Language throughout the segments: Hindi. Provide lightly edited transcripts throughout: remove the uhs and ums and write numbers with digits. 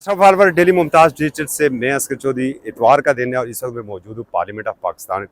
अशरफ हाल डेली मुमताज़ डिजिटल से मैं असगर चौधरी। इतवार का दिन है और इस वक्त मैं मौजूद हूँ पार्लियामेंट ऑफ पाकिस्तान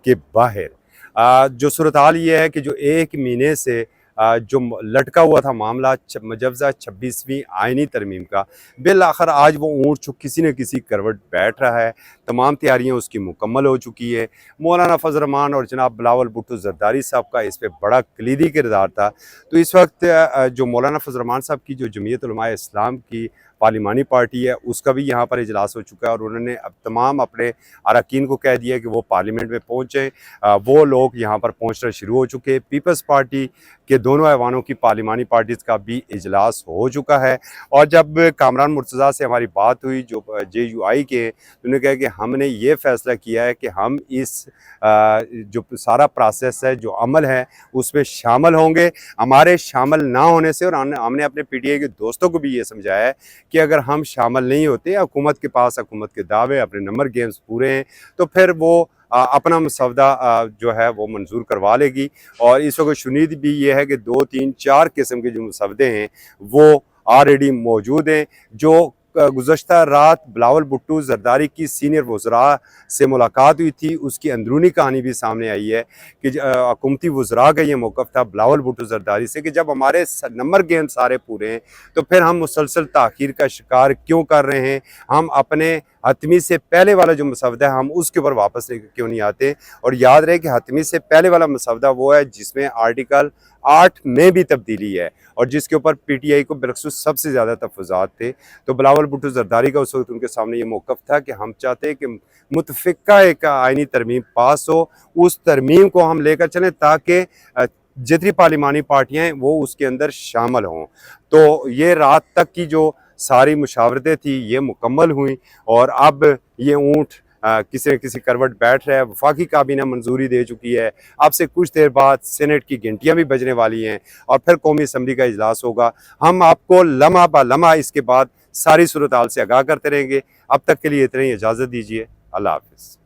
के बाहर। जो सूरत हाल ये है कि जो एक महीने से जो लटका हुआ था मामला मुजवज़ा 26वीं आइनी तरमीम का, बिल आखिर आज वो ऊँट किसी न किसी करवट बैठ रहा है। तमाम तैयारियाँ उसकी मुकम्मल हो चुकी है। मौलाना फजल रहमान और जनाब बिलावल भुट्टो जरदारी साहब का इस पर बड़ा कलीदी किरदार था। तो इस वक्त जो मौलाना फजल रहमान साहब की जो जमीयत उलमाए इस्लाम की पार्लिमानी पार्टी है, उसका भी यहाँ पर इजलास हो चुका है और उन्होंने अब तमाम अपने अरकान को कह दिया कि वो पार्लियामेंट में पहुँचें। वो लोग यहाँ पर पहुँचना शुरू हो चुके हैं। पीपल्स पार्टी के दोनों ऐवानों की पार्लिमानी पार्टीज़ का भी इजलास हो चुका है। और जब कामरान मुर्तज़ा से हमारी बात हुई जो JUI के, उन्होंने कहा कि हमने ये फ़ैसला किया है कि हम इस जो सारा प्रोसेस है, जो अमल है, उसमें शामिल होंगे। हमारे शामिल ना होने से, और हमने अपने PTI के दोस्तों को भी ये समझाया है कि अगर हम शामिल नहीं होते, हुकूमत के पास हुकूमत के दावे, अपने नंबर गेम्स पूरे हैं, तो फिर वो अपना मसौदा जो है वो मंजूर करवा लेगी। और इस वक्त शुनीद भी ये है कि 2, 3, 4 किस्म के जो मसौदे हैं वो ऑलरेडी मौजूद हैं। जो गुज़श्ता रात बिलावल भुट्टो जरदारी की सीनियर वज़रा से मुलाकात हुई थी, उसकी अंदरूनी कहानी भी सामने आई है कि हुकूमती वज़रा का ये मौक़िफ़ था बिलावल भुट्टो जरदारी से कि जब हमारे नंबर गेम सारे पूरे हैं तो फिर हम मुसलसल ताख़ीर का शिकार क्यों कर रहे हैं। हम अपने हतमी से पहले वाला जो मसौदा है हम उसके ऊपर वापस लेकर क्यों नहीं आते। और याद रहे कि हतमी से पहले वाला मसौदा वो है जिसमें आर्टिकल 8 में भी तब्दीली है और जिसके ऊपर PTI को बिलखुसूस सबसे ज़्यादा तहफ़्फ़ुज़ात थे। तो बिलावल भुट्टो जरदारी का उस वक्त उनके सामने ये मौक़िफ़ था कि हम चाहते हैं कि मुतफ़िक़ा एक आइनी तरमीम पास हो, उस तरमीम को हम लेकर चलें ताकि जितनी पार्लिमानी पार्टियाँ हैं वो उसके अंदर शामिल हों। तो ये रात तक की जो सारी मुशावरतें थी ये मुकम्मल हुई और अब ये ऊँट किसी न किसी करवट बैठ रहा है। वफाकी काबीना मंजूरी दे चुकी है। अब से कुछ देर बाद सेनेट की घंटियाँ भी बजने वाली हैं और फिर कौमी असम्बली का इजलास होगा। हम आपको लम्हा ब लम्हा इसके बाद सारी सूरत हाल से आगाह करते रहेंगे। अब तक के लिए इतना ही, इजाज़त दीजिए। अल्लाह हाफ़िज़।